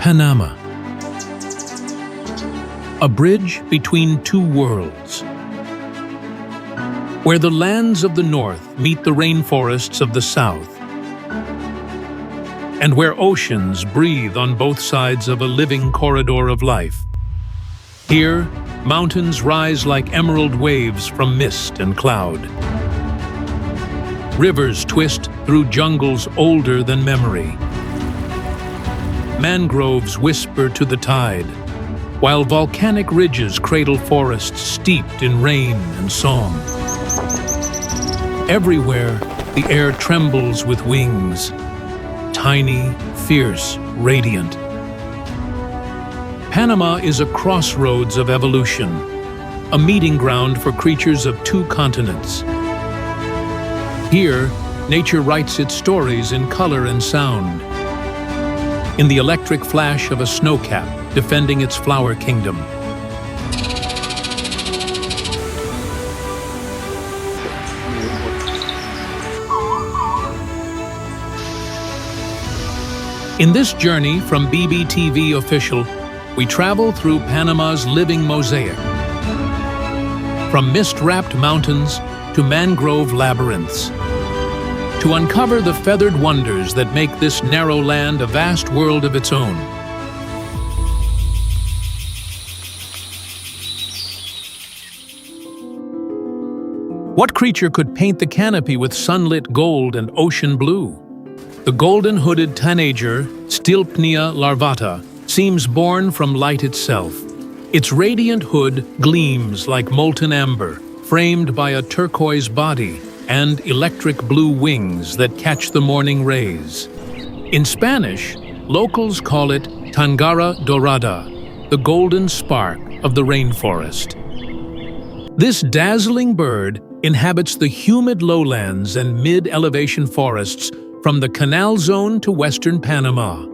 Panama. A bridge between two worlds, where the lands of the north meet the rainforests of the south, and where oceans breathe on both sides of a living corridor of life. Here, mountains rise like emerald waves from mist and cloud. Rivers twist through jungles older than memory. Mangroves whisper to the tide, while volcanic ridges cradle forests steeped in rain and song. Everywhere, the air trembles with wings, tiny, fierce, radiant. Panama is a crossroads of evolution, a meeting ground for creatures of two continents. Here, nature writes its stories in color and sound, in the electric flash of a snowcap defending its flower kingdom. In this journey from BBTV Official, we travel through Panama's living mosaic. From mist-wrapped mountains to mangrove labyrinths, to uncover the feathered wonders that make this narrow land a vast world of its own. What creature could paint the canopy with sunlit gold and ocean blue? The golden-hooded tanager, Stilpnia larvata, seems born from light itself. Its radiant hood gleams like molten amber, framed by a turquoise body and electric blue wings that catch the morning rays. In Spanish, locals call it tangara dorada, the golden spark of the rainforest. This dazzling bird inhabits the humid lowlands and mid-elevation forests from the Canal Zone to western Panama.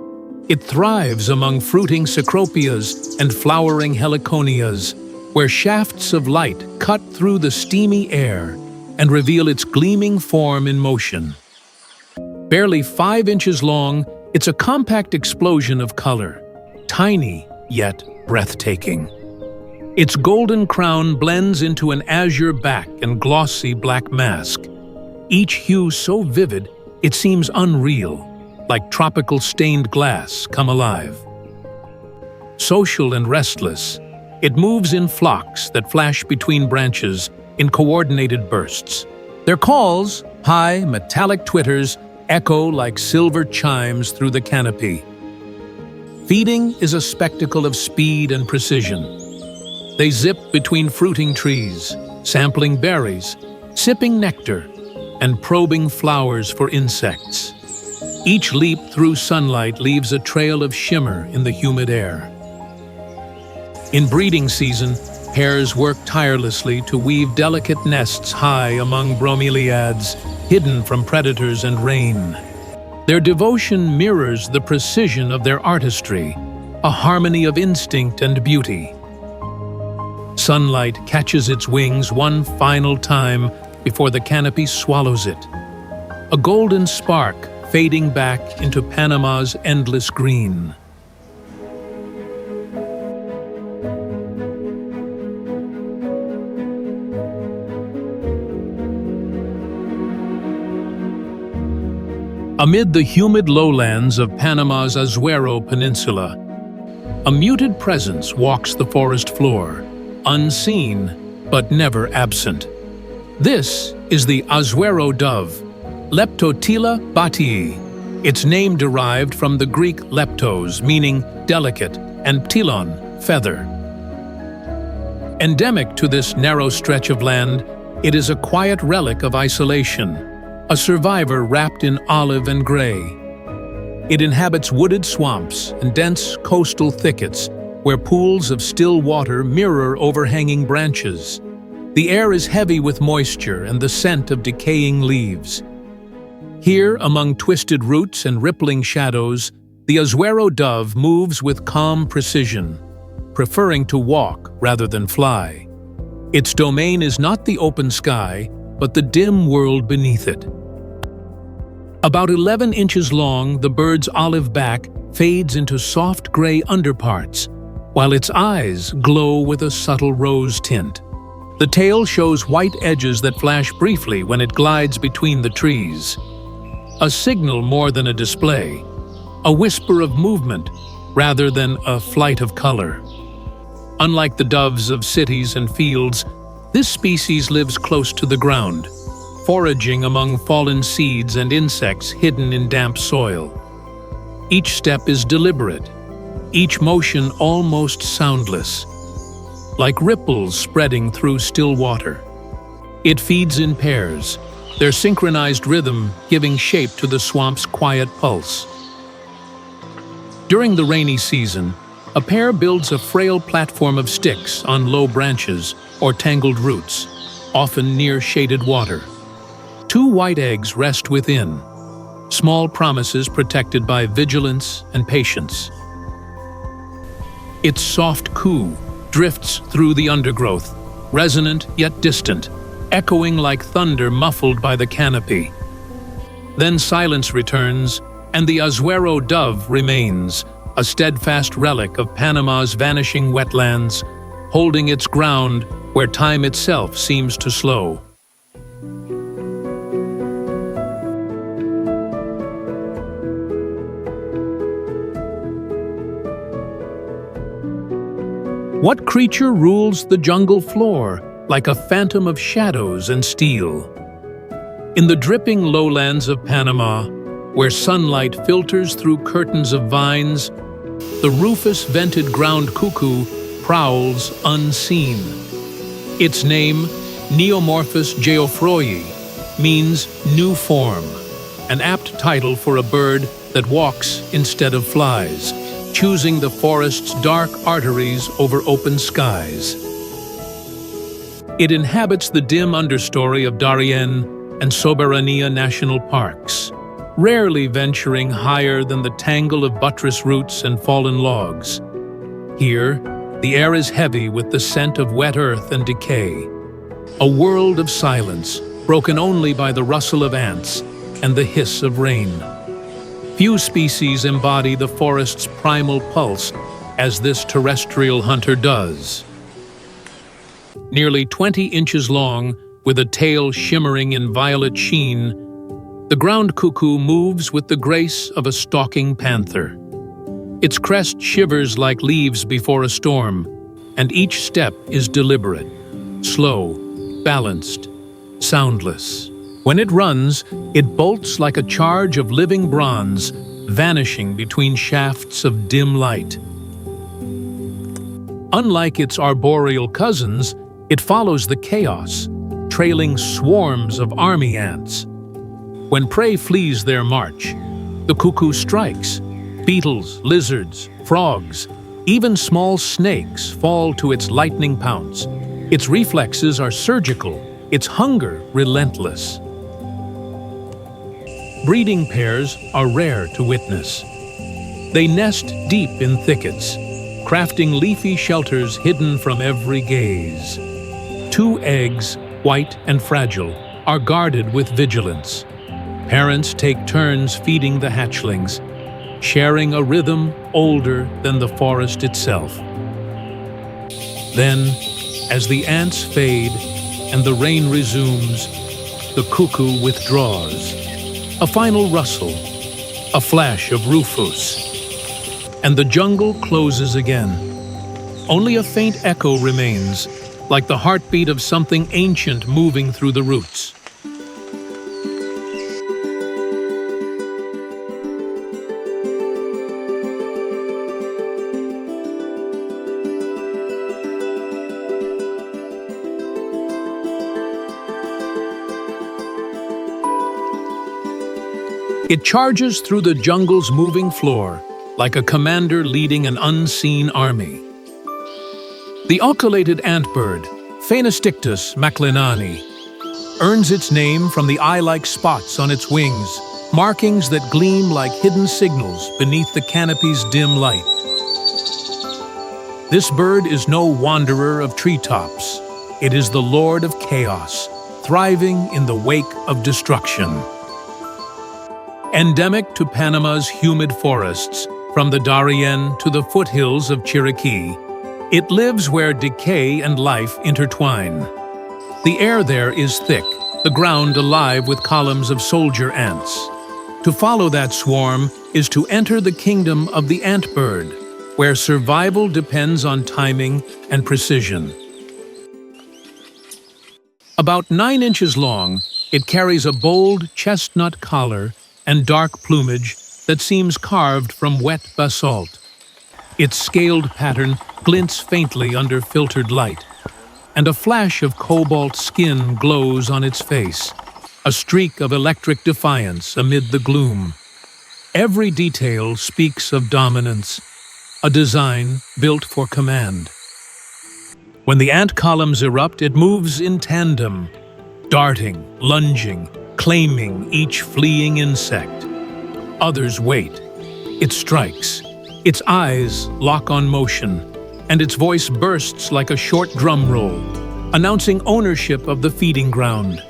It thrives among fruiting cecropias and flowering heliconias, where shafts of light cut through the steamy air and reveal its gleaming form in motion. Barely 5 inches long, it's a compact explosion of color, tiny yet breathtaking. Its golden crown blends into an azure back and glossy black mask, each hue so vivid it seems unreal, like tropical stained glass come alive. Social and restless, it moves in flocks that flash between branches in coordinated bursts. Their calls, high, metallic twitters, echo like silver chimes through the canopy. Feeding is a spectacle of speed and precision. They zip between fruiting trees, sampling berries, sipping nectar, and probing flowers for insects. Each leap through sunlight leaves a trail of shimmer in the humid air. In breeding season, pairs work tirelessly to weave delicate nests high among bromeliads, hidden from predators and rain. Their devotion mirrors the precision of their artistry, a harmony of instinct and beauty. Sunlight catches its wings one final time before the canopy swallows it. A golden spark fading back into Panama's endless green. Amid the humid lowlands of Panama's Azuero Peninsula, a muted presence walks the forest floor, unseen but never absent. This is the Azuero dove, Leptotila batii, its name derived from the Greek leptos, meaning delicate, and ptilon, feather. Endemic to this narrow stretch of land, it is a quiet relic of isolation, a survivor wrapped in olive and gray. It inhabits wooded swamps and dense coastal thickets where pools of still water mirror overhanging branches. The air is heavy with moisture and the scent of decaying leaves. Here, among twisted roots and rippling shadows, the Azuero dove moves with calm precision, preferring to walk rather than fly. Its domain is not the open sky, but the dim world beneath it. About 11 inches long, the bird's olive back fades into soft gray underparts, while its eyes glow with a subtle rose tint. The tail shows white edges that flash briefly when it glides between the trees. A signal more than a display, a whisper of movement rather than a flight of color. Unlike the doves of cities and fields, this species lives close to the ground, foraging among fallen seeds and insects hidden in damp soil. Each step is deliberate, each motion almost soundless, like ripples spreading through still water. It feeds in pairs, their synchronized rhythm giving shape to the swamp's quiet pulse. During the rainy season, a pair builds a frail platform of sticks on low branches or tangled roots, often near shaded water. 2 white eggs rest within, small promises protected by vigilance and patience. Its soft coo drifts through the undergrowth, resonant yet distant, echoing like thunder muffled by the canopy. Then silence returns, and the Azuero dove remains, a steadfast relic of Panama's vanishing wetlands, holding its ground where time itself seems to slow. What creature rules the jungle floor like a phantom of shadows and steel? In the dripping lowlands of Panama, where sunlight filters through curtains of vines, the rufous-vented ground cuckoo prowls unseen. Its name, Neomorphus geoffroyi, means new form, an apt title for a bird that walks instead of flies, choosing the forest's dark arteries over open skies. It inhabits the dim understory of Darien and Soberania national parks, rarely venturing higher than the tangle of buttress roots and fallen logs. Here, the air is heavy with the scent of wet earth and decay, a world of silence broken only by the rustle of ants and the hiss of rain. Few species embody the forest's primal pulse as this terrestrial hunter does. Nearly 20 inches long, with a tail shimmering in violet sheen, the ground cuckoo moves with the grace of a stalking panther. Its crest shivers like leaves before a storm, and each step is deliberate, slow, balanced, soundless. When it runs, it bolts like a charge of living bronze, vanishing between shafts of dim light. Unlike its arboreal cousins, it follows the chaos, trailing swarms of army ants. When prey flees their march, the cuckoo strikes. Beetles, lizards, frogs, even small snakes fall to its lightning pounce. Its reflexes are surgical, its hunger relentless. Breeding pairs are rare to witness. They nest deep in thickets, crafting leafy shelters hidden from every gaze. 2 eggs, white and fragile, are guarded with vigilance. Parents take turns feeding the hatchlings, sharing a rhythm older than the forest itself. Then, as the ants fade and the rain resumes, the cuckoo withdraws. A final rustle, a flash of rufous, and the jungle closes again. Only a faint echo remains, like the heartbeat of something ancient moving through the roots. It charges through the jungle's moving floor, like a commander leading an unseen army. The oculated antbird, Phaenostictus maclinani, earns its name from the eye-like spots on its wings, markings that gleam like hidden signals beneath the canopy's dim light. This bird is no wanderer of treetops. It is the lord of chaos, thriving in the wake of destruction. Endemic to Panama's humid forests, from the Darien to the foothills of Chiriquí, it lives where decay and life intertwine. The air there is thick, the ground alive with columns of soldier ants. To follow that swarm is to enter the kingdom of the ant bird, where survival depends on timing and precision. About 9 inches long, it carries a bold chestnut collar and dark plumage that seems carved from wet basalt. Its scaled pattern glints faintly under filtered light, and a flash of cobalt skin glows on its face, a streak of electric defiance amid the gloom. Every detail speaks of dominance, a design built for command. When the ant columns erupt, it moves in tandem, darting, lunging, claiming each fleeing insect. Others wait. It strikes. Its eyes lock on motion, and its voice bursts like a short drum roll, announcing ownership of the feeding ground.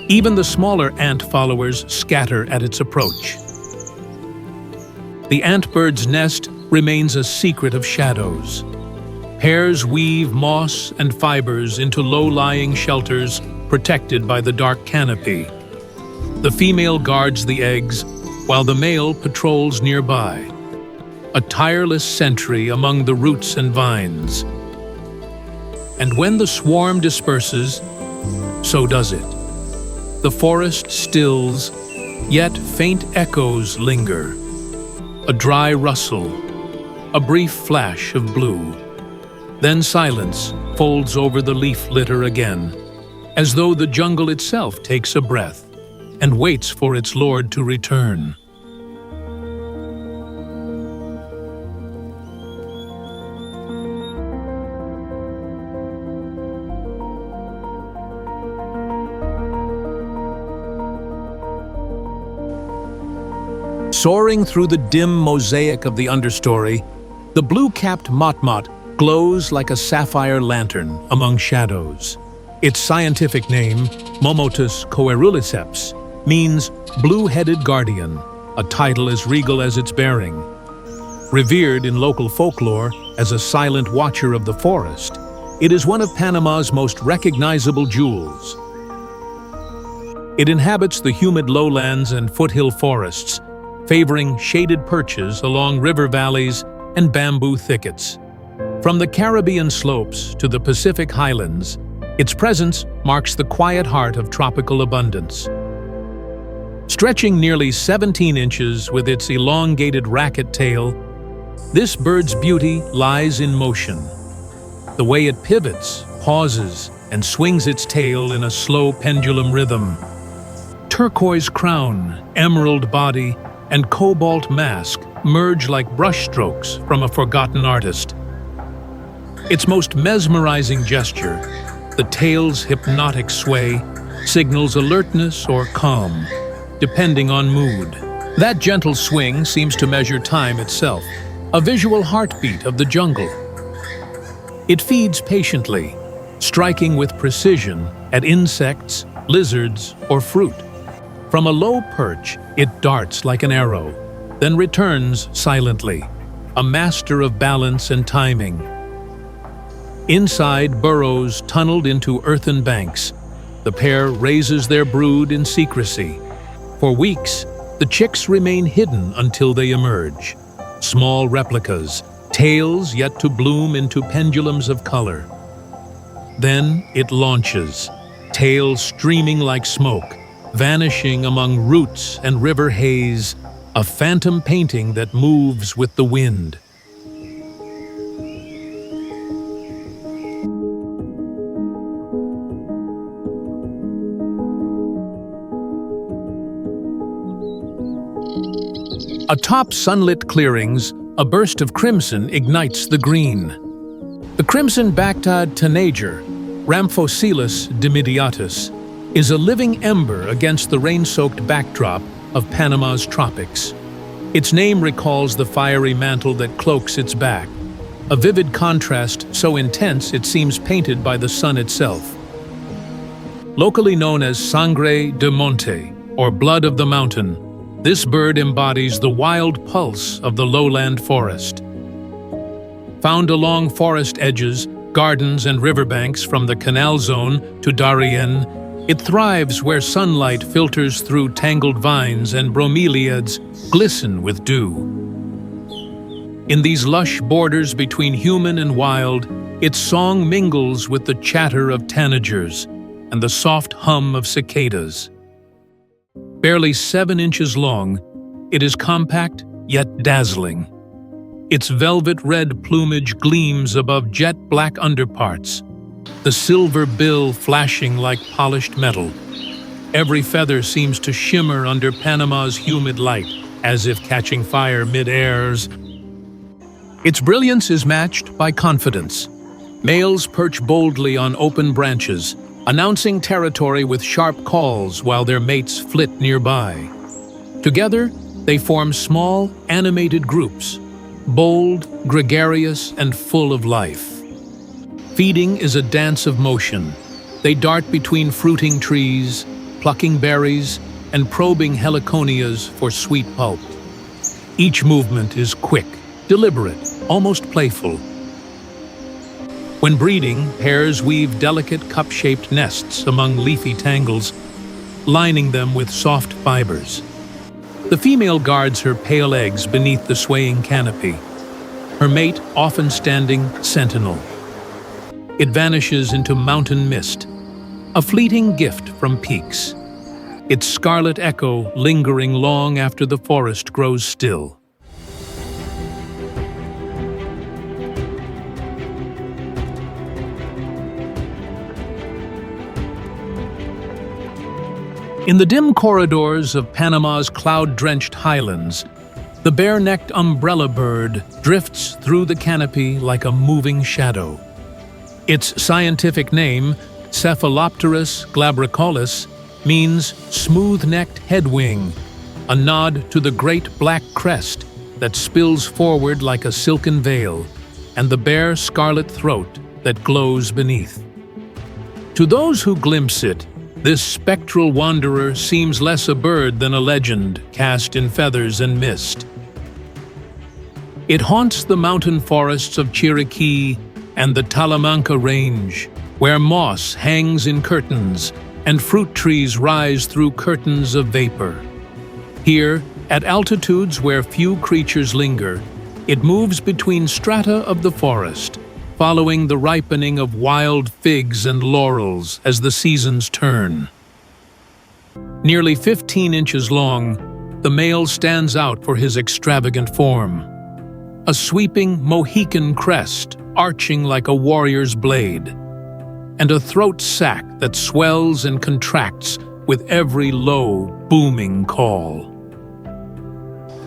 Even the smaller ant followers scatter at its approach. The antbird's nest remains a secret of shadows. Pairs weave moss and fibers into low-lying shelters protected by the dark canopy. The female guards the eggs, while the male patrols nearby, a tireless sentry among the roots and vines. And when the swarm disperses, so does it. The forest stills, yet faint echoes linger. A dry rustle, a brief flash of blue. Then silence folds over the leaf litter again, as though the jungle itself takes a breath and waits for its lord to return. Soaring through the dim mosaic of the understory, the blue-capped motmot glows like a sapphire lantern among shadows. Its scientific name, Momotus coeruliceps, means blue-headed guardian, a title as regal as its bearing. Revered in local folklore as a silent watcher of the forest, it is one of Panama's most recognizable jewels. It inhabits the humid lowlands and foothill forests, favoring shaded perches along river valleys and bamboo thickets. From the Caribbean slopes to the Pacific highlands, its presence marks the quiet heart of tropical abundance. Stretching nearly 17 inches with its elongated racket tail, this bird's beauty lies in motion. The way it pivots, pauses, and swings its tail in a slow pendulum rhythm. Turquoise crown, emerald body, and cobalt mask merge like brushstrokes from a forgotten artist. Its most mesmerizing gesture, the tail's hypnotic sway, signals alertness or calm, depending on mood. That gentle swing seems to measure time itself, a visual heartbeat of the jungle. It feeds patiently, striking with precision at insects, lizards, or fruit. From a low perch, it darts like an arrow, then returns silently, a master of balance and timing. Inside burrows tunneled into earthen banks, the pair raises their brood in secrecy. For weeks, the chicks remain hidden until they emerge. Small replicas, tails yet to bloom into pendulums of color. Then it launches, tail streaming like smoke, vanishing among roots and river haze, a phantom painting that moves with the wind. Atop sunlit clearings, a burst of crimson ignites the green. The crimson-backed tanager, Rhamphochelys dimidiatus, is a living ember against the rain-soaked backdrop of Panama's tropics. Its name recalls the fiery mantle that cloaks its back, a vivid contrast so intense it seems painted by the sun itself. Locally known as sangre de monte, or blood of the mountain, This bird embodies the wild pulse of the lowland forest. Found along forest edges, gardens and riverbanks from the canal zone to Darien, it thrives where sunlight filters through tangled vines and bromeliads glisten with dew. In these lush borders between human and wild, its song mingles with the chatter of tanagers and the soft hum of cicadas. Barely 7 inches long, it is compact yet dazzling. Its velvet red plumage gleams above jet-black underparts, the silver bill flashing like polished metal. Every feather seems to shimmer under Panama's humid light, as if catching fire mid-airs. Its brilliance is matched by confidence. Males perch boldly on open branches, announcing territory with sharp calls while their mates flit nearby. Together, they form small, animated groups, bold, gregarious, and full of life. Feeding is a dance of motion. They dart between fruiting trees, plucking berries, and probing heliconias for sweet pulp. Each movement is quick, deliberate, almost playful. When breeding, pairs weave delicate cup-shaped nests among leafy tangles, lining them with soft fibers. The female guards her pale eggs beneath the swaying canopy, her mate often standing sentinel. It vanishes into mountain mist, a fleeting gift from peaks, its scarlet echo lingering long after the forest grows still. In the dim corridors of Panama's cloud-drenched highlands, the bare-necked umbrella bird drifts through the canopy like a moving shadow. Its scientific name, Cephalopterus glabricollis, means smooth-necked headwing, a nod to the great black crest that spills forward like a silken veil, and the bare scarlet throat that glows beneath. To those who glimpse it, this spectral wanderer seems less a bird than a legend cast in feathers and mist. It haunts the mountain forests of Chiriquí and the Talamanca Range, where moss hangs in curtains and fruit trees rise through curtains of vapor. Here, at altitudes where few creatures linger, it moves between strata of the forest, following the ripening of wild figs and laurels as the seasons turn. Nearly 15 inches long, the male stands out for his extravagant form. A sweeping Mohican crest arching like a warrior's blade, and a throat sac that swells and contracts with every low, booming call.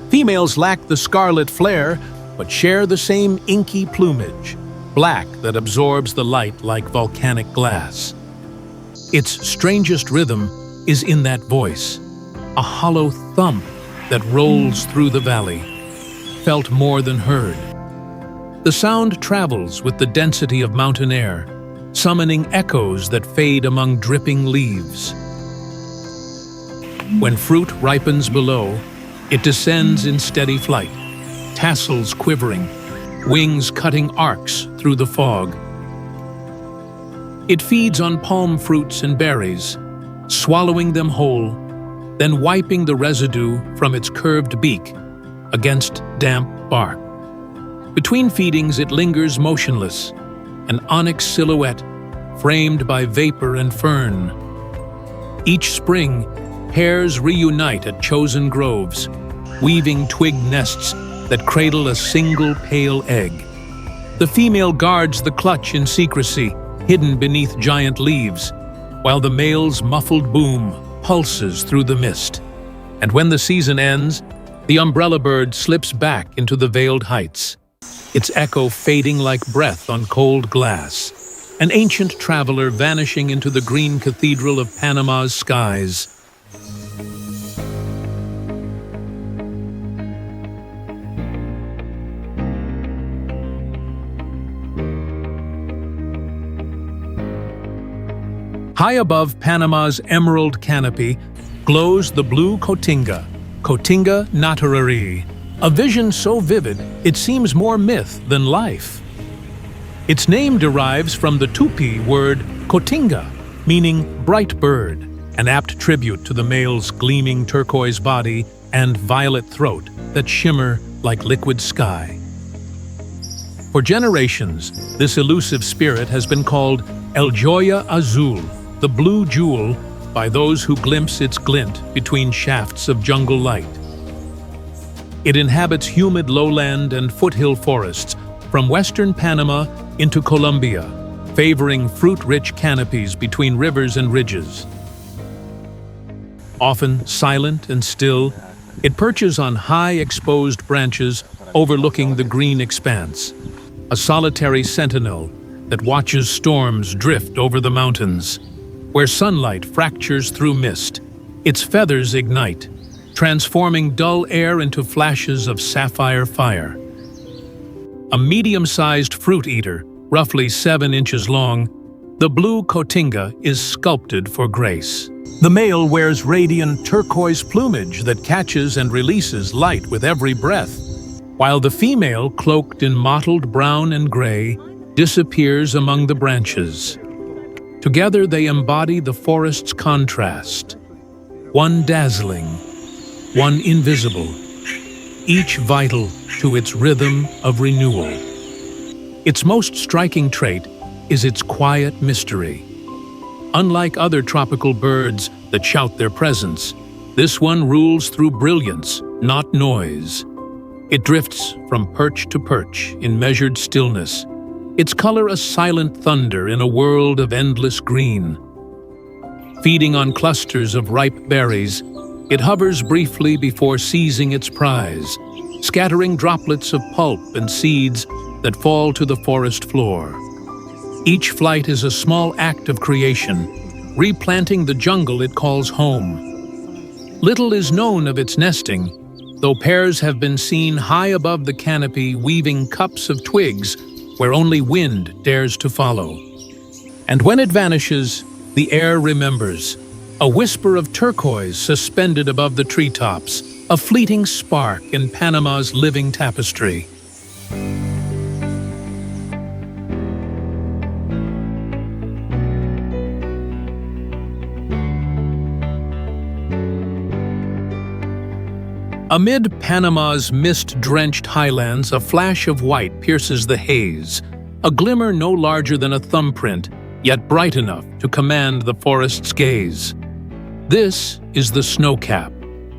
Females lack the scarlet flare, but share the same inky plumage, black that absorbs the light like volcanic glass. Its strangest rhythm is in that voice, a hollow thump that rolls through the valley, felt more than heard. The sound travels with the density of mountain air, summoning echoes that fade among dripping leaves. When fruit ripens below, it descends in steady flight, tassels quivering, wings cutting arcs through the fog. It feeds on palm fruits and berries, swallowing them whole, then wiping the residue from its curved beak against damp bark. Between feedings it lingers motionless, an onyx silhouette framed by vapor and fern. Each spring, pairs reunite at chosen groves, weaving twig nests that cradle a single pale egg. The female guards the clutch in secrecy, hidden beneath giant leaves, while the male's muffled boom pulses through the mist. And when the season ends, the umbrella bird slips back into the veiled heights, its echo fading like breath on cold glass, an ancient traveler vanishing into the green cathedral of Panama's skies. High above Panama's emerald canopy glows the blue cotinga, Cotinga naturari, a vision so vivid it seems more myth than life. Its name derives from the Tupi word cotinga, meaning bright bird, an apt tribute to the male's gleaming turquoise body and violet throat that shimmer like liquid sky. For generations, this elusive spirit has been called El Joya Azul, the blue jewel, by those who glimpse its glint between shafts of jungle light. It inhabits humid lowland and foothill forests from western Panama into Colombia, favoring fruit-rich canopies between rivers and ridges. Often silent and still, it perches on high exposed branches overlooking the green expanse, a solitary sentinel that watches storms drift over the mountains. Where sunlight fractures through mist, its feathers ignite, transforming dull air into flashes of sapphire fire. A medium-sized fruit eater, roughly 7 inches long, the blue cotinga is sculpted for grace. The male wears radiant turquoise plumage that catches and releases light with every breath, while the female, cloaked in mottled brown and gray, disappears among the branches. Together they embody the forest's contrast, one dazzling, one invisible, each vital to its rhythm of renewal. Its most striking trait is its quiet mystery. Unlike other tropical birds that shout their presence, this one rules through brilliance, not noise. It drifts from perch to perch in measured stillness, its color a silent thunder in a world of endless green. Feeding on clusters of ripe berries, it hovers briefly before seizing its prize, scattering droplets of pulp and seeds that fall to the forest floor. Each flight is a small act of creation, replanting the jungle it calls home. Little is known of its nesting, though pairs have been seen high above the canopy weaving cups of twigs where only wind dares to follow. And when it vanishes, the air remembers, a whisper of turquoise suspended above the treetops, a fleeting spark in Panama's living tapestry. Amid Panama's mist-drenched highlands, a flash of white pierces the haze, a glimmer no larger than a thumbprint, yet bright enough to command the forest's gaze. This is the snowcap,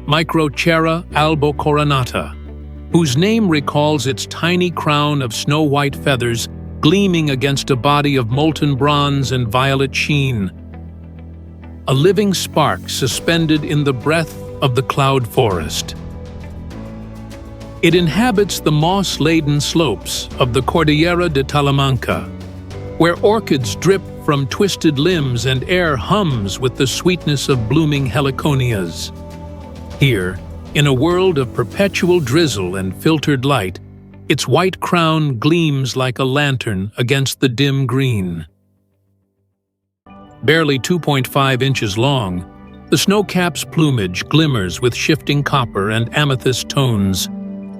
Microchera albocoronata, whose name recalls its tiny crown of snow-white feathers gleaming against a body of molten bronze and violet sheen. A living spark suspended in the breath of the cloud forest. It inhabits the moss-laden slopes of the Cordillera de Talamanca, where orchids drip from twisted limbs and air hums with the sweetness of blooming heliconias. Here, in a world of perpetual drizzle and filtered light, its white crown gleams like a lantern against the dim green. Barely 2.5 inches long, the snowcap's plumage glimmers with shifting copper and amethyst tones.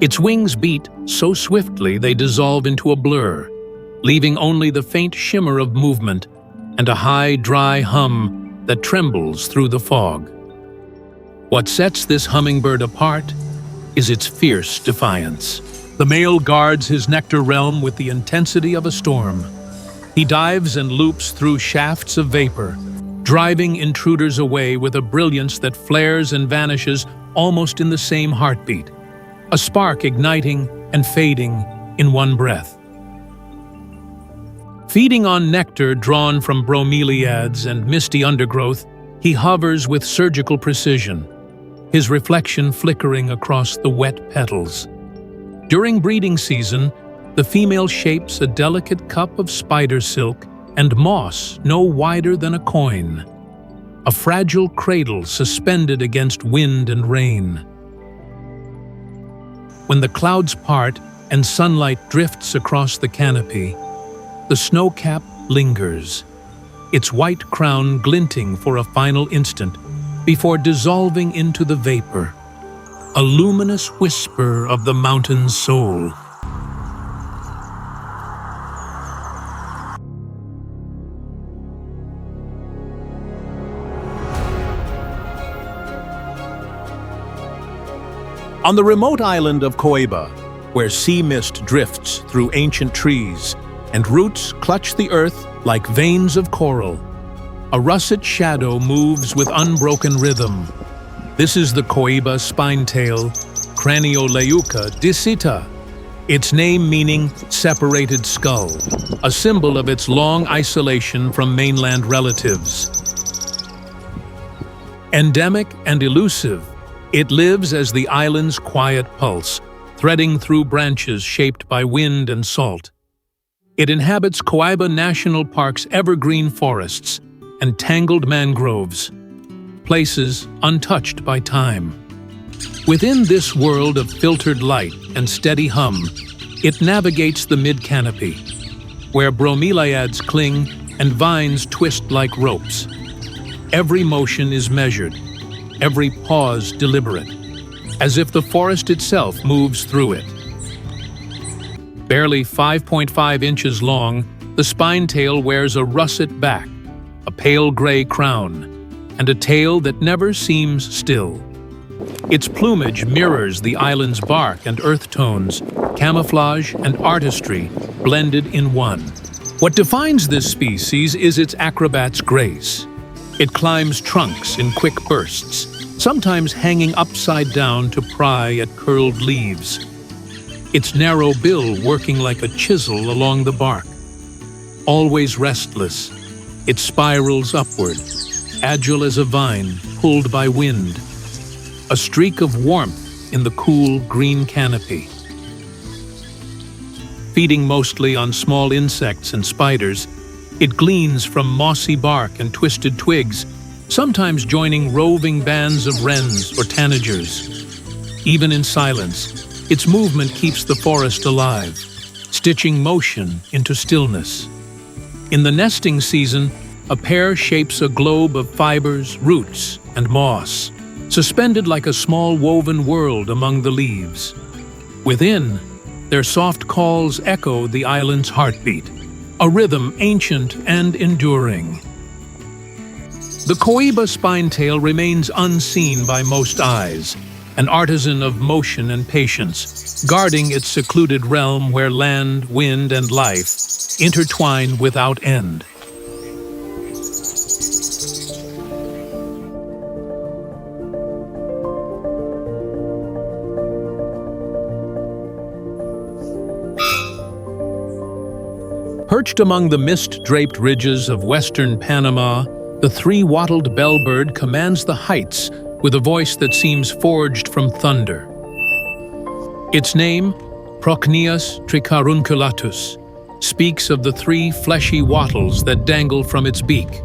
Its wings beat so swiftly they dissolve into a blur, leaving only the faint shimmer of movement and a high, dry hum that trembles through the fog. What sets this hummingbird apart is its fierce defiance. The male guards his nectar realm with the intensity of a storm. He dives and loops through shafts of vapor, driving intruders away with a brilliance that flares and vanishes almost in the same heartbeat, a spark igniting and fading in one breath. Feeding on nectar drawn from bromeliads and misty undergrowth, he hovers with surgical precision, his reflection flickering across the wet petals. During breeding season, the female shapes a delicate cup of spider silk and moss no wider than a coin, a fragile cradle suspended against wind and rain. When the clouds part and sunlight drifts across the canopy, the snowcap lingers, its white crown glinting for a final instant before dissolving into the vapor. a luminous whisper of the mountain's soul. On the remote island of Coiba, where sea mist drifts through ancient trees and roots clutch the earth like veins of coral, a russet shadow moves with unbroken rhythm. This is the Coiba spinetail, Cranioleuca discita, its name meaning separated skull, a symbol of its long isolation from mainland relatives. Endemic and elusive, it lives as the island's quiet pulse, threading through branches shaped by wind and salt. It inhabits Coiba National Park's evergreen forests and tangled mangroves, places untouched by time. Within this world of filtered light and steady hum, it navigates the mid-canopy, where bromeliads cling and vines twist like ropes. Every motion is measured, every pause deliberate, as if the forest itself moves through it. Barely 5.5 inches long, the spinetail wears a russet back, a pale gray crown, and a tail that never seems still. Its plumage mirrors the island's bark and earth tones, camouflage and artistry blended in one. What defines this species is its acrobat's grace. It climbs trunks in quick bursts, sometimes hanging upside down to pry at curled leaves. Its narrow bill working like a chisel along the bark. Always restless, it spirals upward, agile as a vine pulled by wind. A streak of warmth in the cool green canopy. Feeding mostly on small insects and spiders, it gleans from mossy bark and twisted twigs, sometimes joining roving bands of wrens or tanagers. Even in silence, its movement keeps the forest alive, stitching motion into stillness. In the nesting season, a pair shapes a globe of fibers, roots, and moss, suspended like a small woven world among the leaves. Within, their soft calls echo the island's heartbeat, a rhythm ancient and enduring. The Coiba spinetail remains unseen by most eyes, an artisan of motion and patience, guarding its secluded realm where land, wind, and life intertwine without end. Perched among the mist-draped ridges of western Panama, the three-wattled bellbird commands the heights with a voice that seems forged from thunder. Its name, Procneus tricarunculatus, speaks of the three fleshy wattles that dangle from its beak,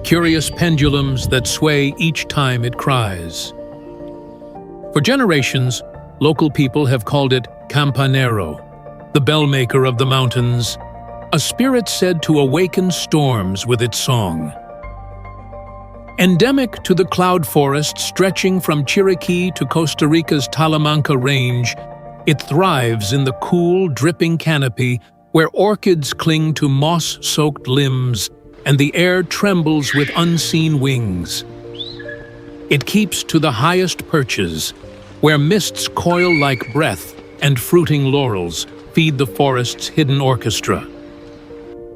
curious pendulums that sway each time it cries. For generations, local people have called it Campanero, the bellmaker of the mountains, a spirit said to awaken storms with its song. Endemic to the cloud forest stretching from Chiriquí to Costa Rica's Talamanca Range, it thrives in the cool, dripping canopy where orchids cling to moss-soaked limbs and the air trembles with unseen wings. It keeps to the highest perches, where mists coil like breath and fruiting laurels feed the forest's hidden orchestra.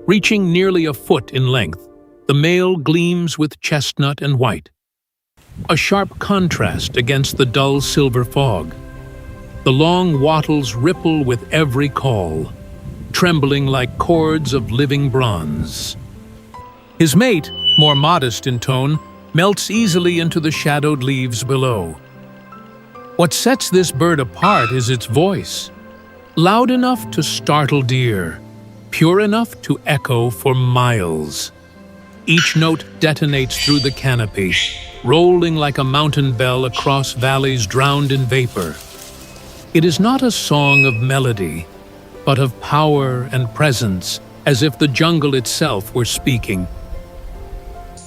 Reaching nearly a foot in length, the male gleams with chestnut and white, a sharp contrast against the dull silver fog. The long wattles ripple with every call, trembling like chords of living bronze. His mate, more modest in tone, melts easily into the shadowed leaves below. What sets this bird apart is its voice, loud enough to startle deer, pure enough to echo for miles. Each note detonates through the canopy, rolling like a mountain bell across valleys drowned in vapor. It is not a song of melody, but of power and presence, as if the jungle itself were speaking.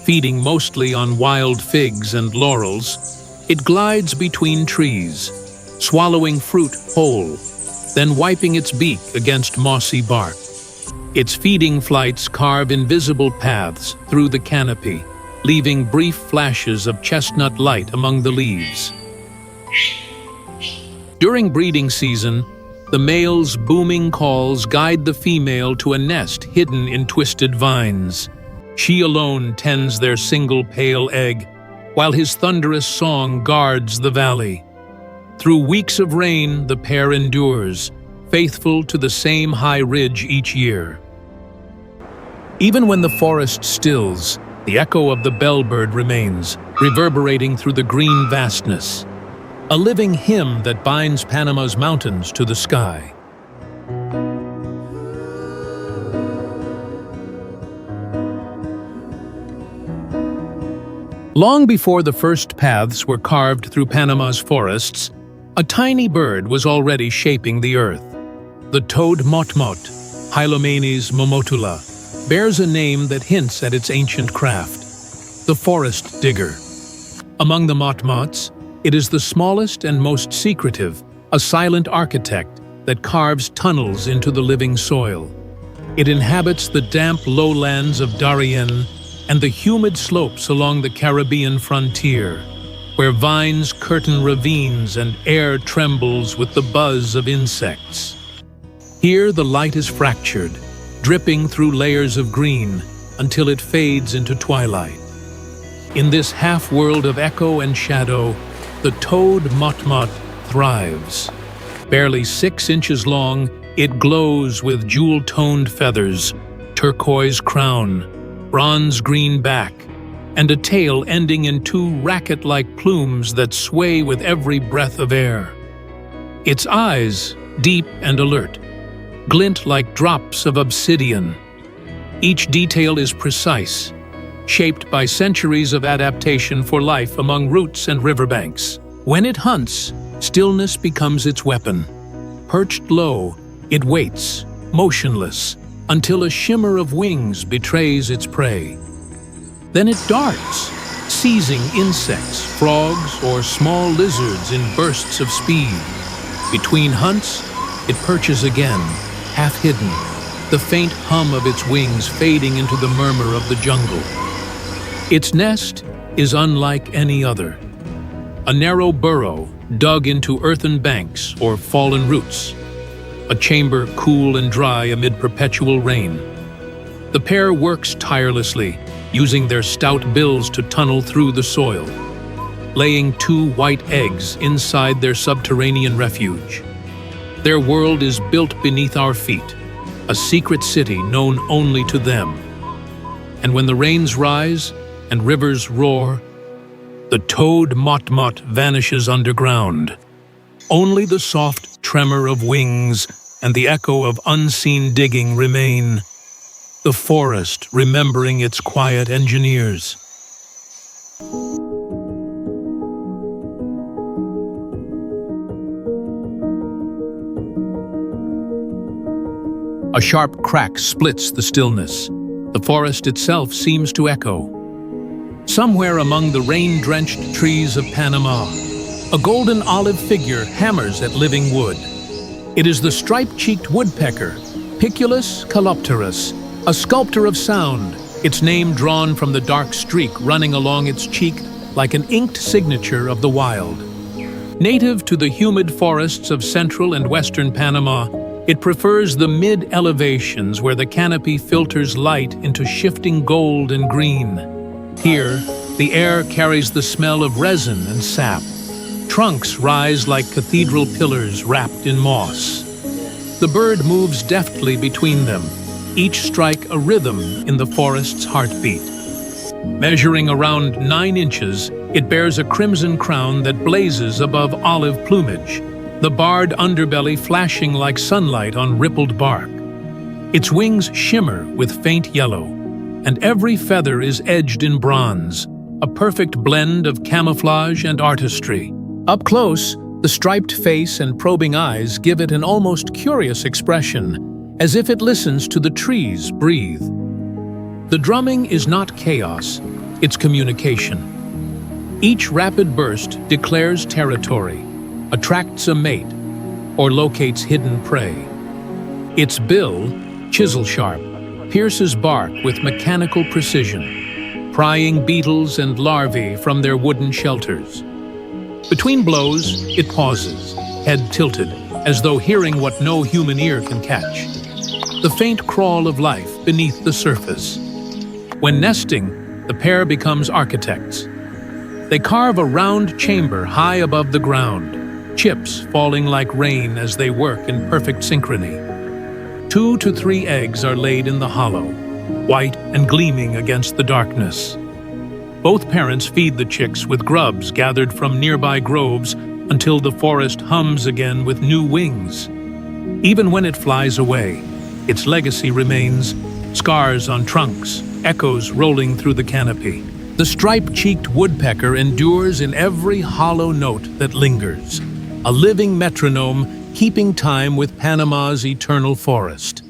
Feeding mostly on wild figs and laurels, It glides between trees, swallowing fruit whole, then wiping its beak against mossy bark. Its feeding flights carve invisible paths through the canopy, leaving brief flashes of chestnut light among the leaves. During breeding season, the male's booming calls guide the female to a nest hidden in twisted vines. She alone tends their single pale egg, while his thunderous song guards the valley. Through weeks of rain, the pair endures, faithful to the same high ridge each year. Even when the forest stills, the echo of the bellbird remains, reverberating through the green vastness. A living hymn that binds Panama's mountains to the sky. Long before the first paths were carved through Panama's forests, a tiny bird was already shaping the earth. The toad motmot, Hylomenes momotula, bears a name that hints at its ancient craft, the forest digger. Among the motmots, it is the smallest and most secretive, a silent architect that carves tunnels into the living soil. It inhabits the damp lowlands of Darien and the humid slopes along the Caribbean frontier, where vines curtain ravines and air trembles with the buzz of insects. Here the light is fractured, dripping through layers of green until it fades into twilight. In this half-world of echo and shadow, the toad motmot thrives. Barely 6 inches long, it glows with jewel-toned feathers, turquoise crown, bronze-green back, and a tail ending in 2 racket-like plumes that sway with every breath of air. Its eyes, deep and alert, glint like drops of obsidian. Each detail is precise, shaped by centuries of adaptation for life among roots and riverbanks. When it hunts, stillness becomes its weapon. Perched low, it waits, motionless, until a shimmer of wings betrays its prey. Then it darts, seizing insects, frogs, or small lizards in bursts of speed. Between hunts, it perches again, half hidden, the faint hum of its wings fading into the murmur of the jungle. Its nest is unlike any other. A narrow burrow dug into earthen banks or fallen roots. A chamber cool and dry amid perpetual rain. The pair works tirelessly, using their stout bills to tunnel through the soil, laying 2 white eggs inside their subterranean refuge. Their world is built beneath our feet, a secret city known only to them. And when the rains rise and rivers roar, the toad motmot vanishes underground. Only the soft tremor of wings and the echo of unseen digging remain, the forest remembering its quiet engineers. A sharp crack splits the stillness. The forest itself seems to echo. Somewhere among the rain-drenched trees of Panama, a golden olive figure hammers at living wood. It is the striped-cheeked woodpecker, Piculus calopterus, a sculptor of sound, its name drawn from the dark streak running along its cheek like an inked signature of the wild. Native to the humid forests of central and western Panama, it prefers the mid-elevations where the canopy filters light into shifting gold and green. Here, the air carries the smell of resin and sap. Trunks rise like cathedral pillars wrapped in moss. The bird moves deftly between them, each strike a rhythm in the forest's heartbeat. Measuring around 9 inches, it bears a crimson crown that blazes above olive plumage, the barred underbelly flashing like sunlight on rippled bark. Its wings shimmer with faint yellow, and every feather is edged in bronze, a perfect blend of camouflage and artistry. Up close, the striped face and probing eyes give it an almost curious expression, as if it listens to the trees breathe. The drumming is not chaos, it's communication. Each rapid burst declares territory, attracts a mate, or locates hidden prey. Its bill, chisel-sharp, pierces bark with mechanical precision, prying beetles and larvae from their wooden shelters. Between blows, it pauses, head tilted, as though hearing what no human ear can catch. The faint crawl of life beneath the surface. When nesting, the pair becomes architects. They carve a round chamber high above the ground, chips falling like rain as they work in perfect synchrony. 2 to 3 eggs are laid in the hollow, white and gleaming against the darkness. Both parents feed the chicks with grubs gathered from nearby groves until the forest hums again with new wings. Even when it flies away, its legacy remains, scars on trunks, echoes rolling through the canopy. The striped-cheeked woodpecker endures in every hollow note that lingers, a living metronome keeping time with Panama's eternal forest.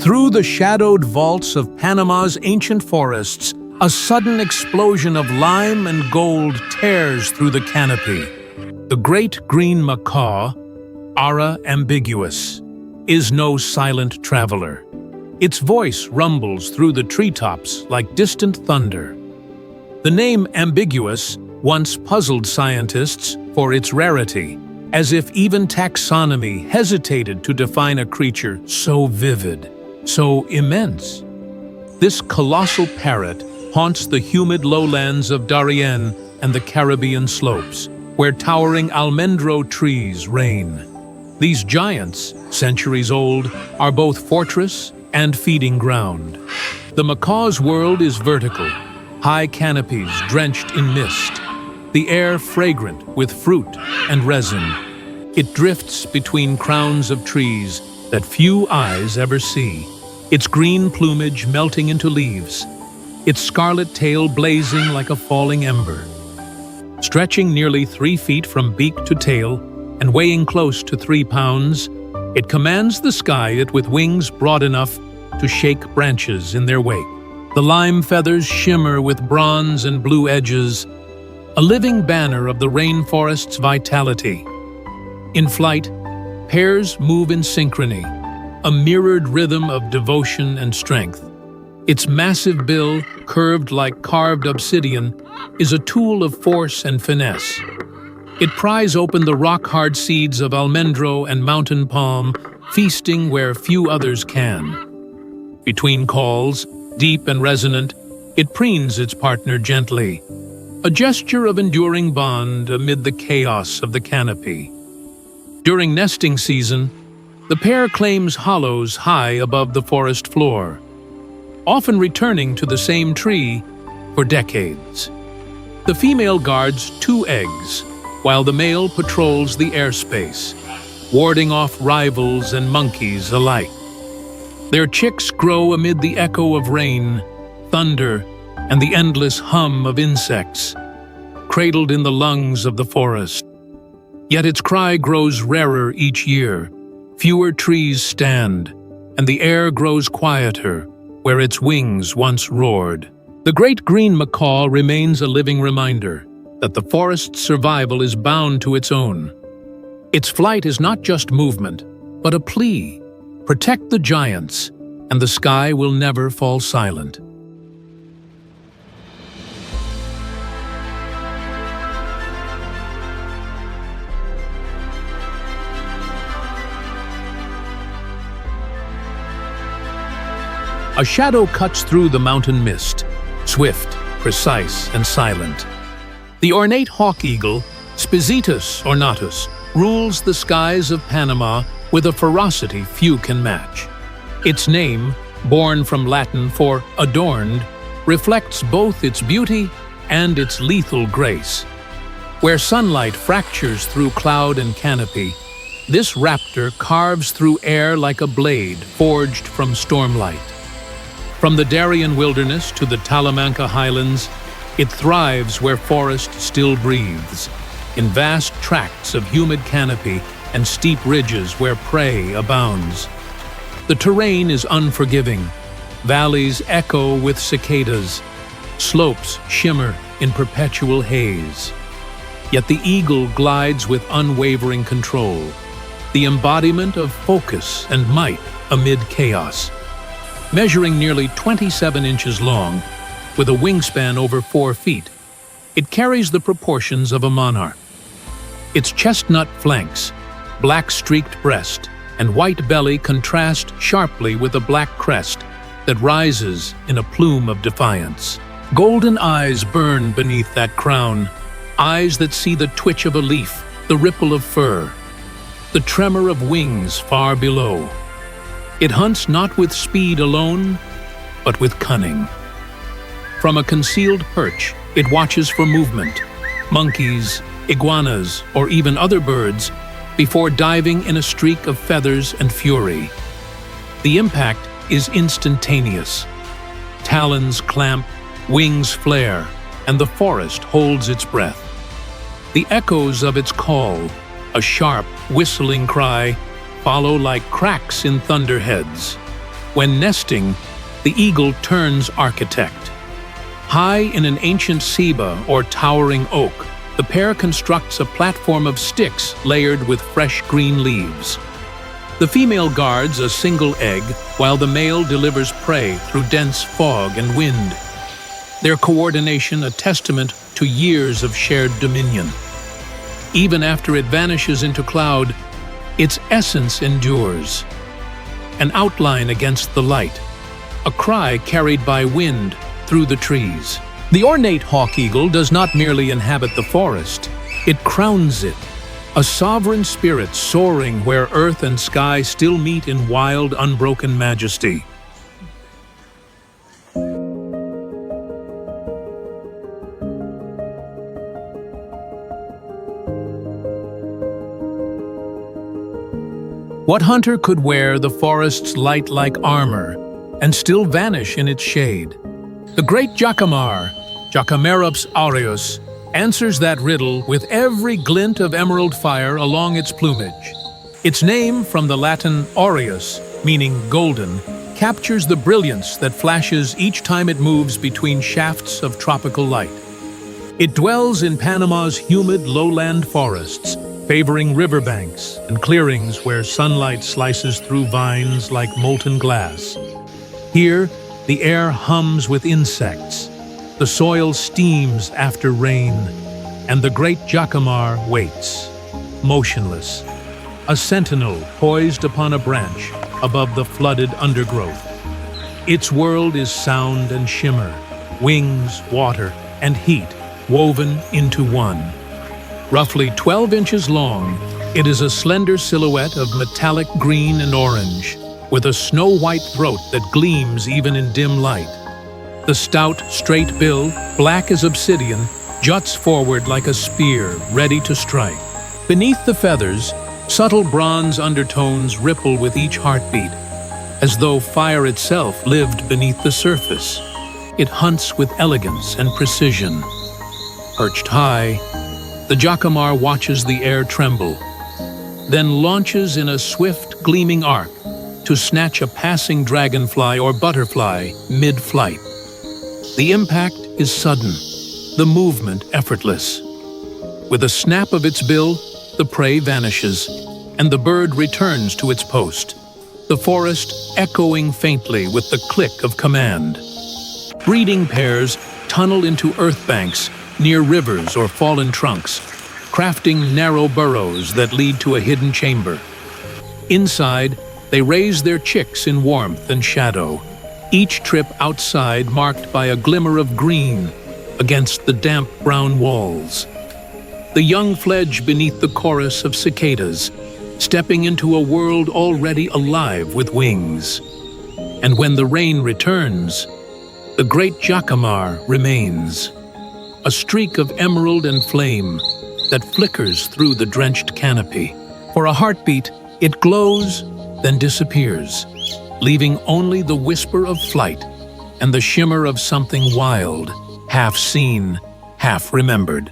Through the shadowed vaults of Panama's ancient forests, a sudden explosion of lime and gold tears through the canopy. The great green macaw, Ara ambiguus, is no silent traveler. Its voice rumbles through the treetops like distant thunder. The name ambiguous once puzzled scientists for its rarity, as if even taxonomy hesitated to define a creature so vivid, so immense. This colossal parrot haunts the humid lowlands of Darien and the Caribbean slopes, where towering almendro trees reign. These giants, centuries old, are both fortress and feeding ground. The macaw's world is vertical, high canopies drenched in mist, the air fragrant with fruit and resin. It drifts between crowns of trees that few eyes ever see, its green plumage melting into leaves, its scarlet tail blazing like a falling ember. Stretching nearly 3 feet from beak to tail and weighing close to 3 pounds, it commands the sky with wings broad enough to shake branches in their wake. The lime feathers shimmer with bronze and blue edges, a living banner of the rainforest's vitality. In flight, pairs move in synchrony, a mirrored rhythm of devotion and strength. Its massive bill, curved like carved obsidian, is a tool of force and finesse. It pries open the rock-hard seeds of almendro and mountain palm, feasting where few others can. Between calls, deep and resonant, it preens its partner gently, a gesture of enduring bond amid the chaos of the canopy. During nesting season, the pair claims hollows high above the forest floor, often returning to the same tree for decades. The female guards 2 eggs, while the male patrols the airspace, warding off rivals and monkeys alike. Their chicks grow amid the echo of rain, thunder, and the endless hum of insects, cradled in the lungs of the forest. Yet its cry grows rarer each year. Fewer trees stand, and the air grows quieter where its wings once roared. The great green macaw remains a living reminder that the forest's survival is bound to its own. Its flight is not just movement, but a plea. Protect the giants, and the sky will never fall silent. A shadow cuts through the mountain mist, swift, precise, and silent. The ornate hawk eagle, Spizitus ornatus, rules the skies of Panama with a ferocity few can match. Its name, born from Latin for adorned, reflects both its beauty and its lethal grace. Where sunlight fractures through cloud and canopy, this raptor carves through air like a blade forged from stormlight. From the Darien wilderness to the Talamanca highlands, it thrives where forest still breathes, in vast tracts of humid canopy and steep ridges where prey abounds. The terrain is unforgiving. Valleys echo with cicadas. Slopes shimmer in perpetual haze. Yet the eagle glides with unwavering control, the embodiment of focus and might amid chaos. Measuring nearly 27 inches long, with a wingspan over 4 feet, it carries the proportions of a monarch. Its chestnut flanks, black streaked breast, and white belly contrast sharply with a black crest that rises in a plume of defiance. Golden eyes burn beneath that crown, eyes that see the twitch of a leaf, the ripple of fur, the tremor of wings far below. It hunts not with speed alone, but with cunning. From a concealed perch, it watches for movement, monkeys, iguanas, or even other birds, before diving in a streak of feathers and fury. The impact is instantaneous. Talons clamp, wings flare, and the forest holds its breath. The echoes of its call, a sharp, whistling cry, follow like cracks in thunderheads. When nesting, the eagle turns architect. High in an ancient ceiba or towering oak, the pair constructs a platform of sticks layered with fresh green leaves. The female guards a single egg, while the male delivers prey through dense fog and wind. Their coordination a testament to years of shared dominion. Even after it vanishes into cloud, its essence endures. An outline against the light, a cry carried by wind through the trees. The ornate hawk eagle does not merely inhabit the forest, it crowns it, a sovereign spirit soaring where earth and sky still meet in wild, unbroken majesty. What hunter could wear the forest's light-like armor and still vanish in its shade? The great jacamar, Jacamarops aureus, answers that riddle with every glint of emerald fire along its plumage. Its name, from the Latin aureus, meaning golden, captures the brilliance that flashes each time it moves between shafts of tropical light. It dwells in Panama's humid lowland forests, favoring riverbanks and clearings where sunlight slices through vines like molten glass. Here, the air hums with insects, the soil steams after rain, and the great jacamar waits, motionless, a sentinel poised upon a branch above the flooded undergrowth. Its world is sound and shimmer, wings, water, and heat woven into one. Roughly 12 inches long, it is a slender silhouette of metallic green and orange, with a snow-white throat that gleams even in dim light. The stout, straight bill, black as obsidian, juts forward like a spear ready to strike. Beneath the feathers, subtle bronze undertones ripple with each heartbeat, as though fire itself lived beneath the surface. It hunts with elegance and precision. Perched high, the jacamar watches the air tremble, then launches in a swift, gleaming arc to snatch a passing dragonfly or butterfly mid-flight. The impact is sudden, the movement effortless. With a snap of its bill, the prey vanishes, and the bird returns to its post, the forest echoing faintly with the click of command. Breeding pairs tunnel into earth banks near rivers or fallen trunks, crafting narrow burrows that lead to a hidden chamber. Inside, they raise their chicks in warmth and shadow, each trip outside marked by a glimmer of green against the damp brown walls. The young fledge beneath the chorus of cicadas, stepping into a world already alive with wings. And when the rain returns, the great jacamar remains, a streak of emerald and flame that flickers through the drenched canopy. For a heartbeat, it glows, then disappears, leaving only the whisper of flight and the shimmer of something wild, half seen, half remembered.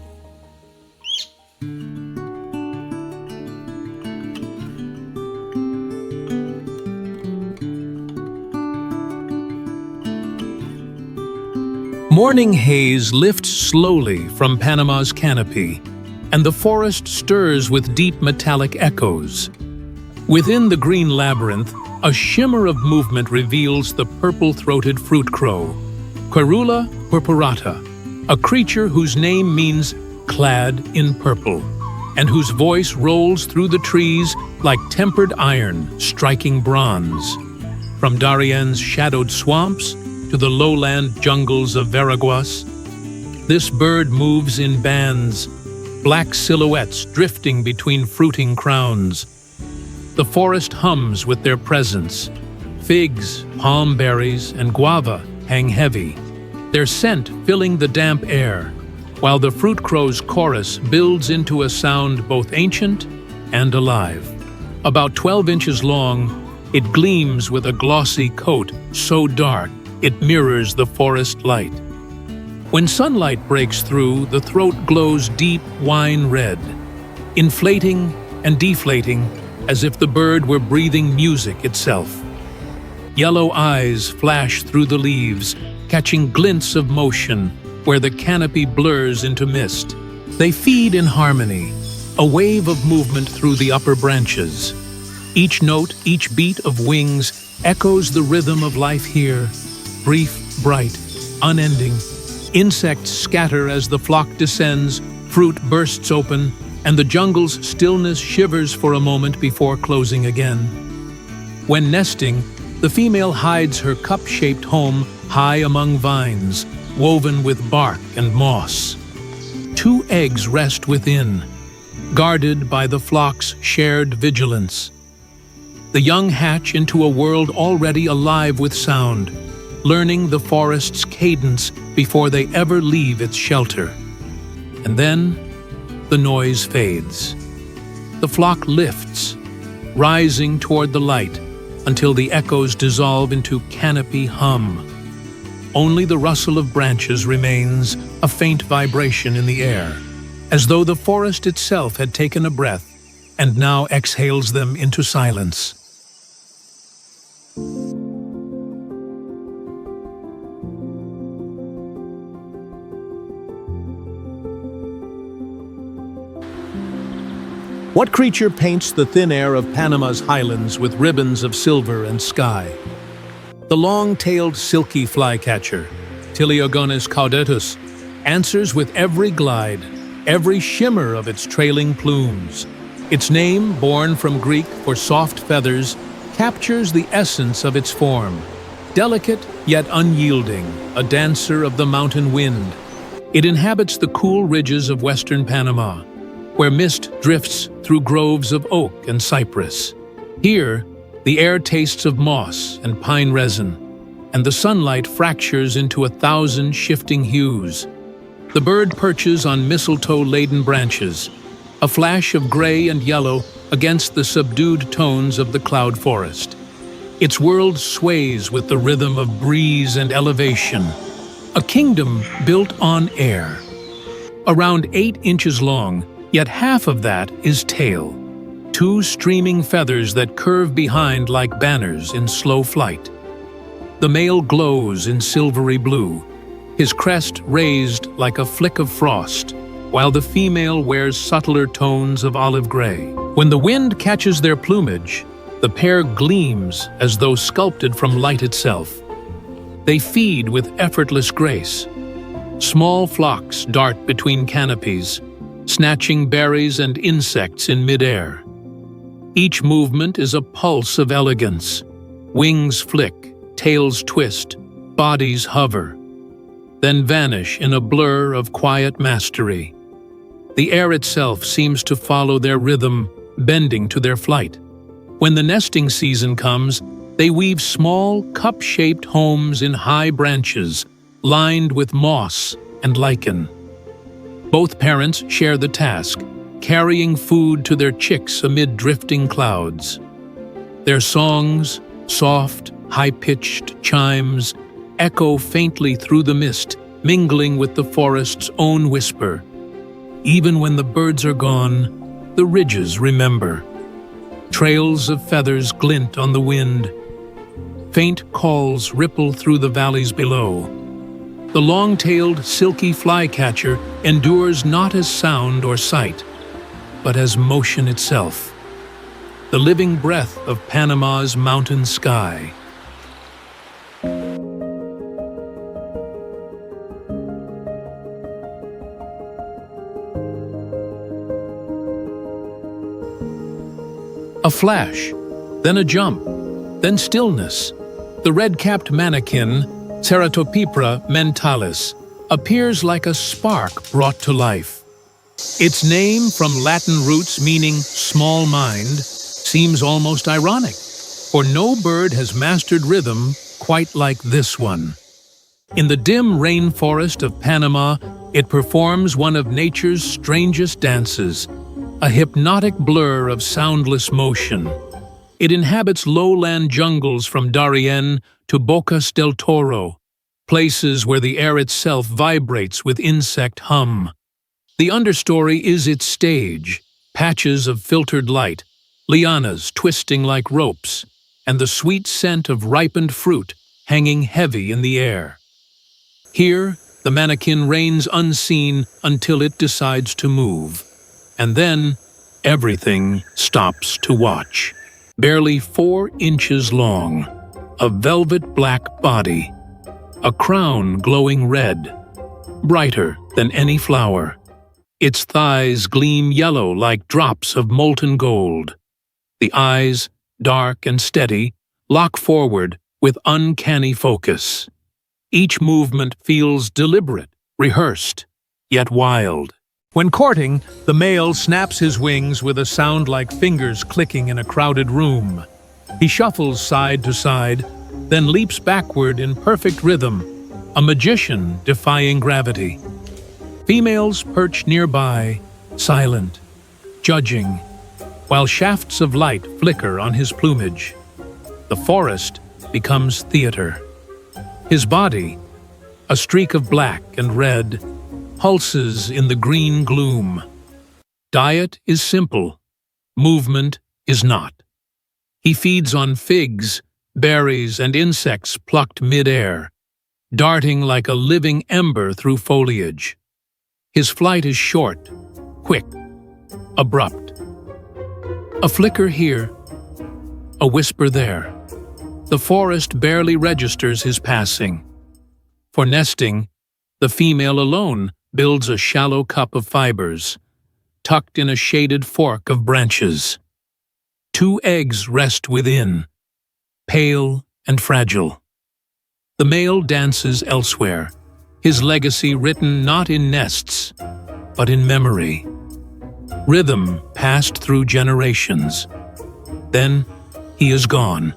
Morning haze lifts slowly from Panama's canopy, and the forest stirs with deep metallic echoes. Within the green labyrinth, a shimmer of movement reveals the purple-throated fruit crow, Querula purpurata, a creature whose name means clad in purple, and whose voice rolls through the trees like tempered iron striking bronze. From Darien shadowed swamps to the lowland jungles of Veraguas, this bird moves in bands, black silhouettes drifting between fruiting crowns. The forest hums with their presence. Figs, palm berries, and guava hang heavy, their scent filling the damp air, while the fruit crow's chorus builds into a sound both ancient and alive. About 12 inches long, it gleams with a glossy coat so dark it mirrors the forest light. When sunlight breaks through, the throat glows deep wine red, inflating and deflating as if the bird were breathing music itself. Yellow eyes flash through the leaves, catching glints of motion where the canopy blurs into mist. They feed in harmony, a wave of movement through the upper branches. Each note, each beat of wings echoes the rhythm of life here, brief, bright, unending. Insects scatter as the flock descends, fruit bursts open, and the jungle's stillness shivers for a moment before closing again. When nesting, the female hides her cup-shaped home high among vines, woven with bark and moss. 2 eggs rest within, guarded by the flock's shared vigilance. The young hatch into a world already alive with sound, learning the forest's cadence before they ever leave its shelter. And then, the noise fades. The flock lifts, rising toward the light until the echoes dissolve into canopy hum. Only the rustle of branches remains, a faint vibration in the air, as though the forest itself had taken a breath and now exhales them into silence. What creature paints the thin air of Panama's highlands with ribbons of silver and sky? The long-tailed silky flycatcher, Tiliogonus caudatus, answers with every glide, every shimmer of its trailing plumes. Its name, born from Greek for soft feathers, captures the essence of its form. Delicate yet unyielding, a dancer of the mountain wind. It inhabits the cool ridges of western Panama, where mist drifts through groves of oak and cypress. Here, the air tastes of moss and pine resin, and the sunlight fractures into 1,000 shifting hues. The bird perches on mistletoe-laden branches, a flash of gray and yellow against the subdued tones of the cloud forest. Its world sways with the rhythm of breeze and elevation, a kingdom built on air. Around 8 inches long, yet half of that is tail. 2 streaming feathers that curve behind like banners in slow flight. The male glows in silvery blue, his crest raised like a flick of frost, while the female wears subtler tones of olive gray. When the wind catches their plumage, the pair gleams as though sculpted from light itself. They feed with effortless grace. Small flocks dart between canopies, snatching berries and insects in midair. Each movement is a pulse of elegance. Wings flick, tails twist, bodies hover, then vanish in a blur of quiet mastery. The air itself seems to follow their rhythm, bending to their flight. When the nesting season comes, they weave small, cup-shaped homes in high branches, lined with moss and lichen. Both parents share the task, carrying food to their chicks amid drifting clouds. Their songs, soft, high-pitched chimes, echo faintly through the mist, mingling with the forest's own whisper. Even when the birds are gone, the ridges remember. Trails of feathers glint on the wind. Faint calls ripple through the valleys below. The long-tailed, silky flycatcher endures not as sound or sight, but as motion itself, the living breath of Panama's mountain sky. A flash, then a jump, then stillness. The red-capped manakin, Ceratopepra mentalis, appears like a spark brought to life. Its name, from Latin roots meaning small mind, seems almost ironic, for no bird has mastered rhythm quite like this one. In the dim rainforest of Panama, it performs one of nature's strangest dances, a hypnotic blur of soundless motion. It inhabits lowland jungles from Darien to Bocas del Toro, places where the air itself vibrates with insect hum. The understory is its stage, patches of filtered light, lianas twisting like ropes, and the sweet scent of ripened fruit hanging heavy in the air. Here, the manakin reigns unseen until it decides to move. And then, everything stops to watch. Barely 4 inches long, a velvet black body, a crown glowing red, brighter than any flower. Its thighs gleam yellow like drops of molten gold. The eyes, dark and steady, lock forward with uncanny focus. Each movement feels deliberate, rehearsed, yet wild. When courting, the male snaps his wings with a sound like fingers clicking in a crowded room. He shuffles side to side, then leaps backward in perfect rhythm, a magician defying gravity. Females perch nearby, silent, judging, while shafts of light flicker on his plumage. The forest becomes theater. His body, a streak of black and red, pulses in the green gloom. Diet is simple, movement is not. He feeds on figs, berries, and insects plucked mid-air, darting like a living ember through foliage. His flight is short, quick, abrupt. A flicker here, a whisper there. The forest barely registers his passing. For nesting, the female alone builds a shallow cup of fibers, tucked in a shaded fork of branches. 2 eggs rest within, pale and fragile. The male dances elsewhere, his legacy written not in nests, but in memory. Rhythm passed through generations. Then he is gone.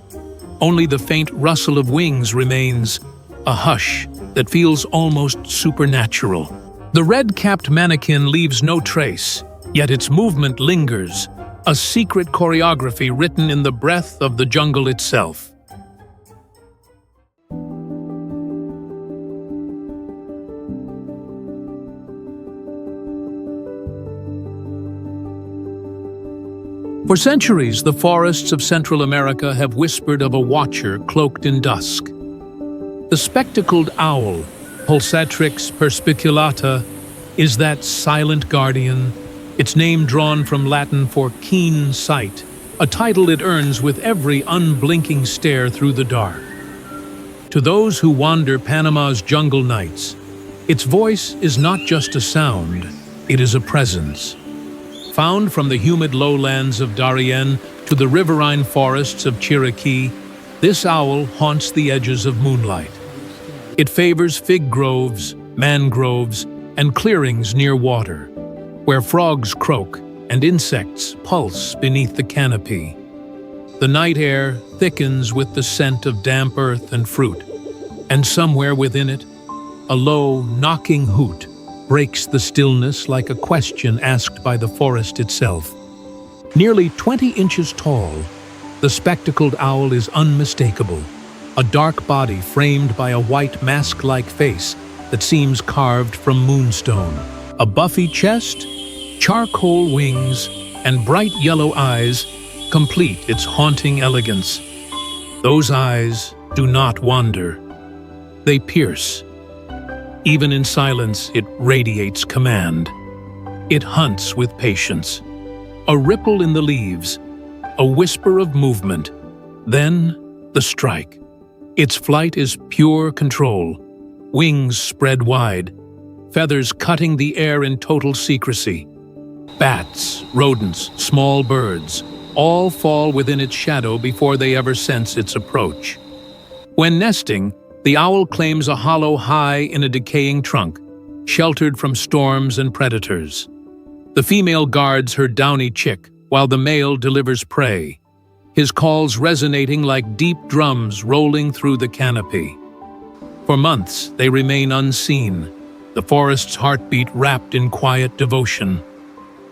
Only the faint rustle of wings remains, a hush that feels almost supernatural. The red-capped manakin leaves no trace, yet its movement lingers, a secret choreography written in the breath of the jungle itself. For centuries, the forests of Central America have whispered of a watcher cloaked in dusk. The spectacled owl, Pulsatrix perspiculata, is that silent guardian, its name drawn from Latin for keen sight, a title it earns with every unblinking stare through the dark. To those who wander Panama's jungle nights, its voice is not just a sound, it is a presence. Found from the humid lowlands of Darien to the riverine forests of Chiriquí, this owl haunts the edges of moonlight. It favors fig groves, mangroves, and clearings near water, where frogs croak and insects pulse beneath the canopy. The night air thickens with the scent of damp earth and fruit, and somewhere within it, a low, knocking hoot breaks the stillness like a question asked by the forest itself. Nearly 20 inches tall, the spectacled owl is unmistakable, a dark body framed by a white mask-like face that seems carved from moonstone. A buffy chest, charcoal wings, and bright yellow eyes complete its haunting elegance. Those eyes do not wander. They pierce, Even in silence, it radiates command. It hunts with patience. A ripple in the leaves, a whisper of movement, then the strike. Its flight is pure control, wings spread wide, feathers cutting the air in total secrecy. Bats, rodents, small birds, all fall within its shadow before they ever sense its approach. When nesting, the owl claims a hollow high in a decaying trunk, sheltered from storms and predators. The female guards her downy chick, while the male delivers prey, his calls resonating like deep drums rolling through the canopy. For months, they remain unseen, the forest's heartbeat wrapped in quiet devotion.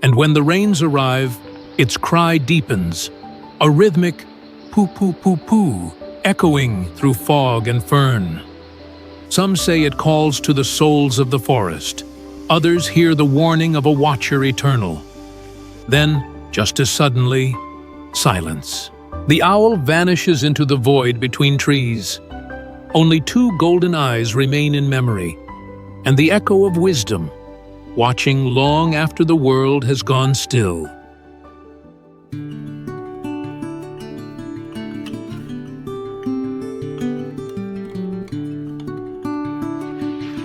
And when the rains arrive, its cry deepens, a rhythmic poo-poo-poo-poo, echoing through fog and fern. Some say it calls to the souls of the forest. Others hear the warning of a watcher eternal. Then, just as suddenly, silence. The owl vanishes into the void between trees. Only two golden eyes remain in memory, and the echo of wisdom, watching long after the world has gone still.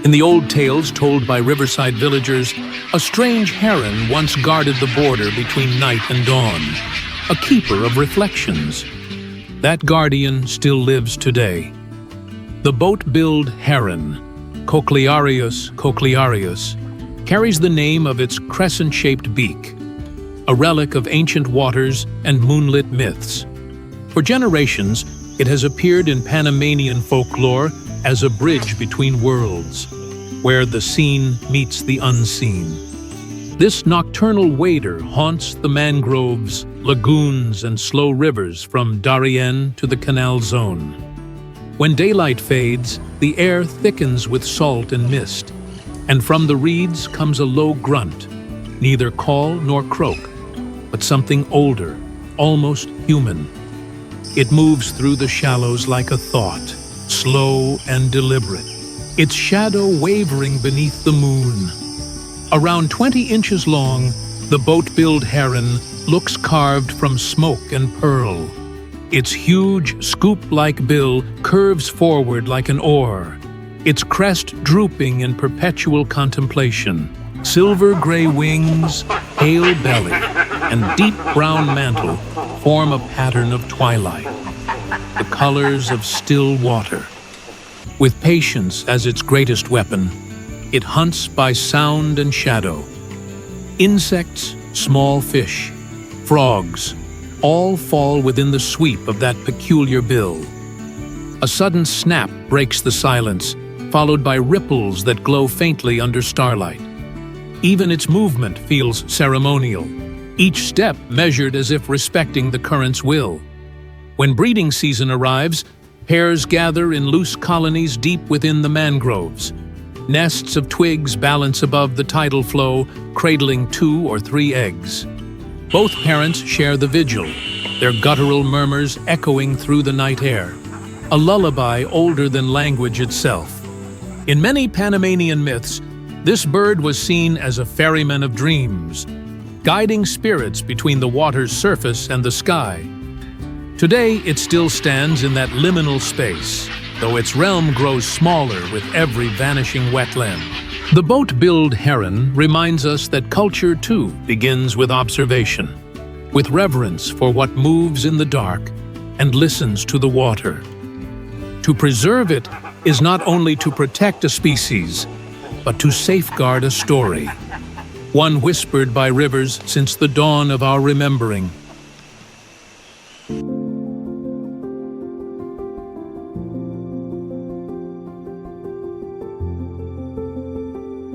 In the old tales told by riverside villagers, a strange heron once guarded the border between night and dawn, a keeper of reflections. That guardian still lives today. The boat-billed heron, Cochlearius cochlearius, carries the name of its crescent-shaped beak, a relic of ancient waters and moonlit myths. For generations, it has appeared in Panamanian folklore as a bridge between worlds, where the seen meets the unseen. This nocturnal wader haunts the mangroves, lagoons, and slow rivers from Darien to the canal zone. When daylight fades, the air thickens with salt and mist, and from the reeds comes a low grunt, neither call nor croak, but something older, almost human. It moves through the shallows like a thought, slow and deliberate, its shadow wavering beneath the moon. Around 20 inches long, the boat-billed heron looks carved from smoke and pearl. Its huge, scoop-like bill curves forward like an oar, its crest drooping in perpetual contemplation. Silver-gray wings, pale belly, and deep brown mantle form a pattern of twilight, the colors of still water. With patience as its greatest weapon, it hunts by sound and shadow. Insects, small fish, frogs, all fall within the sweep of that peculiar bill. A sudden snap breaks the silence, followed by ripples that glow faintly under starlight. Even its movement feels ceremonial, each step measured as if respecting the current's will. When breeding season arrives, pairs gather in loose colonies deep within the mangroves. Nests of twigs balance above the tidal flow, cradling 2 or 3 eggs. Both parents share the vigil, their guttural murmurs echoing through the night air, a lullaby older than language itself. In many Panamanian myths, this bird was seen as a ferryman of dreams, guiding spirits between the water's surface and the sky. Today, it still stands in that liminal space, though its realm grows smaller with every vanishing wetland. The boat-billed heron reminds us that culture, too, begins with observation, with reverence for what moves in the dark and listens to the water. To preserve it is not only to protect a species, but to safeguard a story, one whispered by rivers since the dawn of our remembering.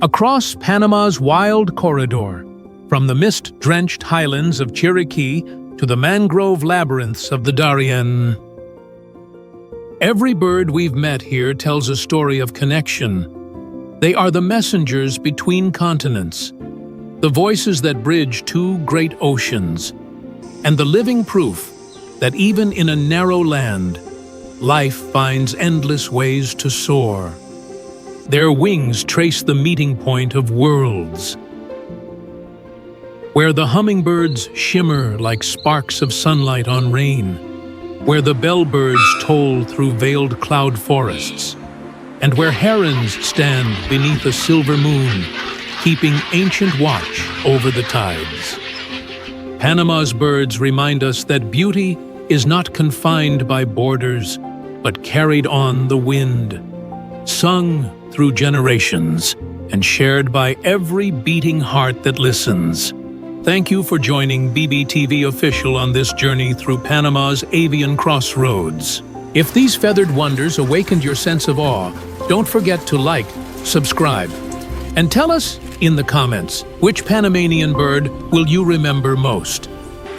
Across Panama's wild corridor, from the mist-drenched highlands of Chiriquí to the mangrove labyrinths of the Darien, every bird we've met here tells a story of connection. They are the messengers between continents, the voices that bridge 2 great oceans, and the living proof that even in a narrow land, life finds endless ways to soar. Their wings trace the meeting point of worlds, where the hummingbirds shimmer like sparks of sunlight on rain, where the bellbirds toll through veiled cloud forests, and where herons stand beneath a silver moon, keeping ancient watch over the tides. Panama's birds remind us that beauty is not confined by borders, but carried on the wind, sung through generations, and shared by every beating heart that listens. Thank you for joining BBTV Official on this journey through Panama's avian crossroads. If these feathered wonders awakened your sense of awe, don't forget to like, subscribe, and tell us in the comments which Panamanian bird will you remember most.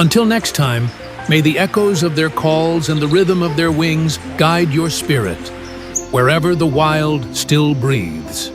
Until next time, may the echoes of their calls and the rhythm of their wings guide your spirit, wherever the wild still breathes.